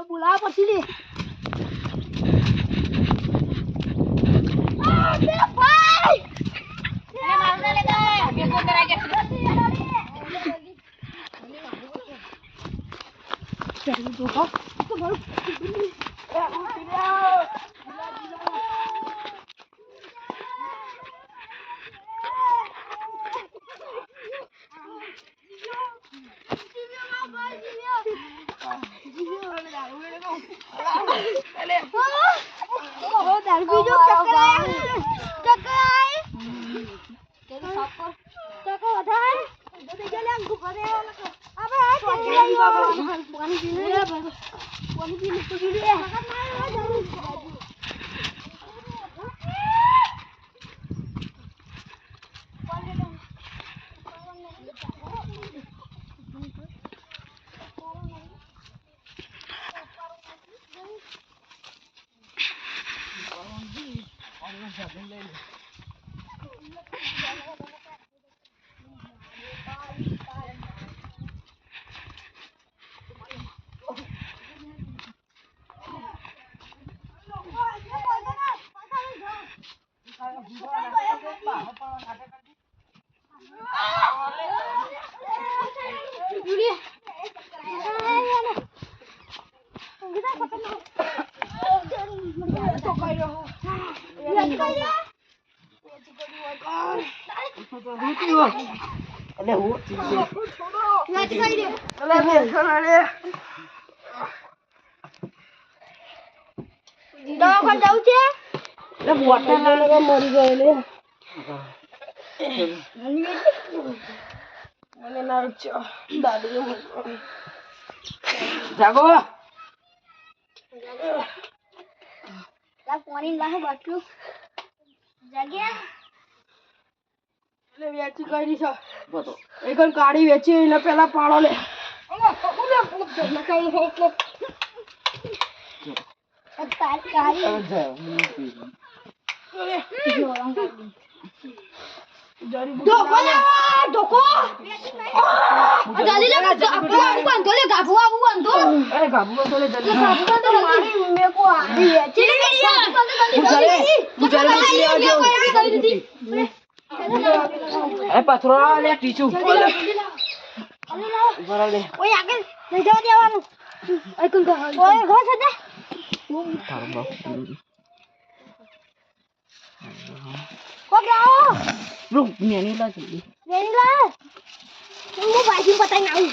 બોલાવ પછી લે ભાઈ મારું લે બે કો કરાય કે તો હા તો મારું દવાખાને જાવ છે એટલે બોટલ લગા મરી ગયો લે મને ના ચો દાદી જાગો લા પાણી લાહે બાટલું જાગ્યા એટલે વેચી કરી છે બતો એકન કાડી વેચી એટલે પેલા પાડો લે ઓલે ભૂત લખાઈ હે એટલે પથરો લે ટીચું ઓય આગળ લઈ જવા દેવાનું ઓય ઘર સદા Look, ini lah jadi. Tunggu baju patah ngau.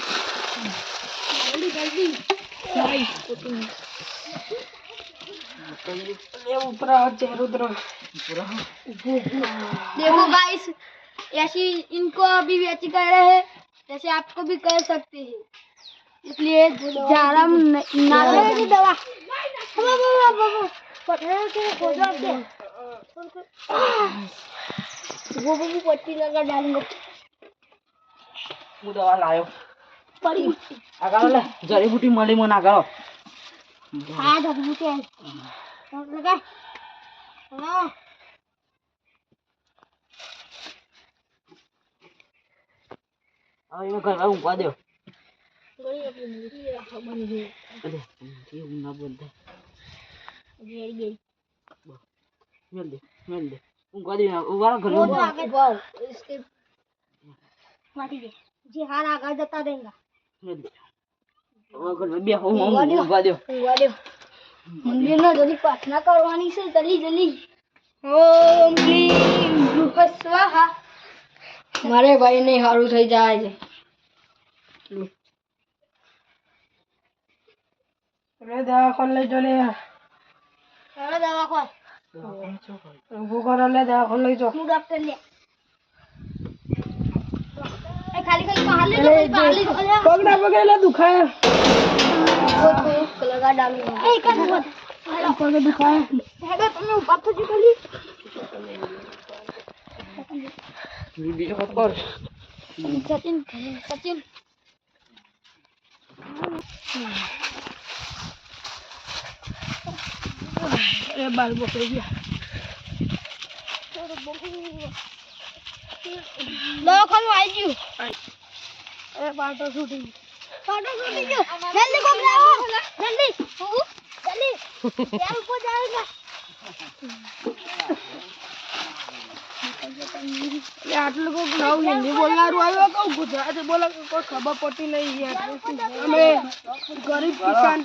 देखो गाइस ऐसी इनको अभी बेची कर रहे हैं जैसे आपको भी कर सकते हैं इसलिए ज्यादा नाले की दवा वो पट्टी लगा डालूंगा હું દવા લાયો पड़ी આગળ લે જડીબુટી મળી મને આગળ हाँ डबू के लगा हाँ હવે એમાં ઘરમાં ઊંઘવા દો गड़ी अपनी मुर्गी रखा बन गई અરે એ હું ના બોલતા गेड़ गई મેલ દે ઊંઘવા દે ઉવાળા ઘરે वो तो आगे वाओ इसके माटी दे जी हार आगे जता देगा મેલ દે હવે ઘરમાં બે હું ઊંઘવા દો મંદિર ના જલ્દી પ્રાર્થના કરવાની છે જલ્દી જલ્દી ઓમ ક્લીમ ભૂખ સ્વાહા મારે ભાઈ ને હારું થઈ જાય છે રે દવાખાને લઈ જો લે ચાલો દવાખાન ઊભું કરો લે દવાખાને લઈ જો હું ડોક્ટર લે એ ખાલી ખાલી બહાર લે બહાર લે પગડા પગેલા દુખાય वो तो लगा डालूंगा ए कर मत પગે દુખાય हेडो તમે ઉભા થજો ખાલી બીજો હાથ પર સચિન સચિન એ બાલ બકરી ગયા દવાખાનું આવી ગયું. એ પાટો છૂટી ગયો. જલ્દી કોક લાવો. જલ્દી. જલ્દી. યાર ઉપર જાવેગા. આટલું કોક નવ હિન્દી બોલનારું આવ્યો કહું ગુજરાતી બોલો કોઈ ખબર પડતી નહીં યાર. અમે ગરીબ કિસાન.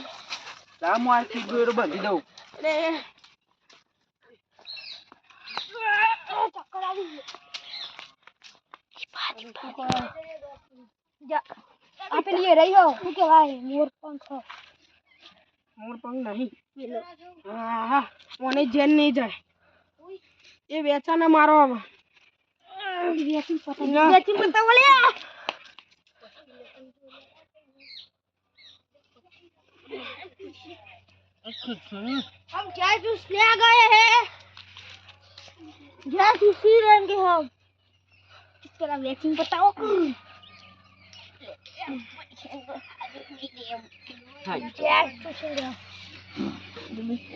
રામ આરતી જોર બાંધી દઉં. ચક્કર આવી ગયો. આ પેલી એ રહી હો શું કહેવાય મોરપંખ નહીં. હા મને જેલ નહીં જાય એ વેચાને મારો વેચી પતા બોલ્યા हम क्या जूस ले आ गए हैं क्या जूस पी रहेंगे हम इसका वैक्सीन बताओ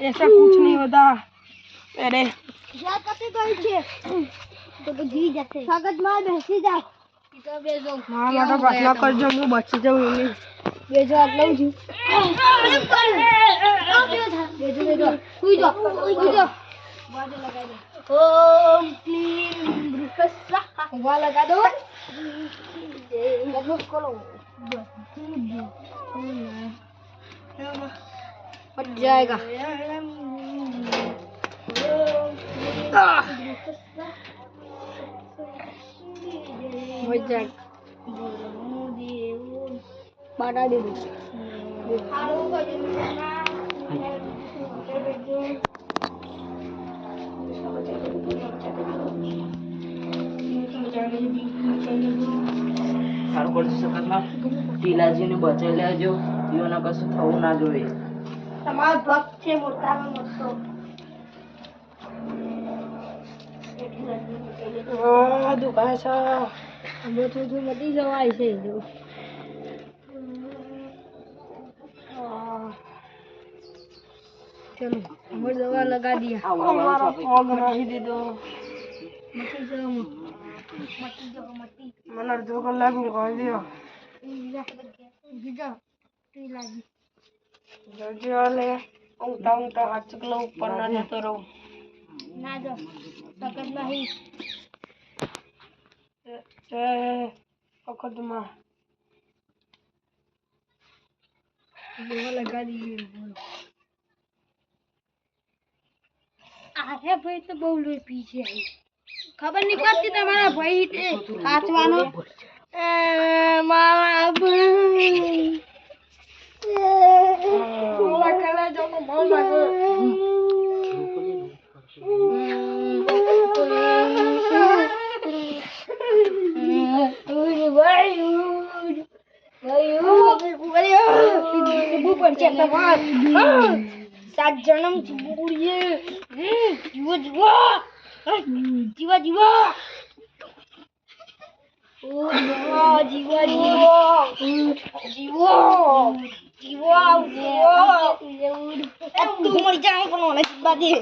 ऐसा कुछ नहीं होता अरे क्या करते गई छे तो गिर जाते स्वागत में बेसी जाओ तो बेजो हां माटा पतला कर जो હું બચી જાઉં એની બેજો આટલું છું બેજો સુઈ જાઓ બાજુ લગાઈ દો ઓમ ક્લીમ બૃહસ્વાહા વા લગા દો બધું ખોલો फट जाएगा हो जाएगा बाटा दे दो સારું પડશે સકતમાં ટીલાજીને બચાવી લેજો જીવોને કશું થવું ના જોઈએ તમારો ભક્ત છે મોટામાં મોટો દુકાન છે અમે થોડું મટી જવાય છે જો चलो हमर दवा लगा दिया हमारा पग नहीं दे दो मटी जाओ मटी मनर जो को लागू कर दियो गीजा ती लागी जो ले ऊंटा हाथ चकलो ऊपर ना जतो रहो ना जो सकत नहीं ए पकड़ मां दवा लगा दी आरे भाई तो બહુ લોહી પી છે ખબર નહીં પડતી તમારા ભાઈ તે કાચવાનો મારા ભાઈ ઓલા કલા જો કો બોલ લાગે ઓય ભાઈ सात जन्म बुढ़िए जीवा जीवा जीवा जीवा ओ जीवा जीवा जीवा जीवा जीवा तू मर जाओ कोनो ना बात है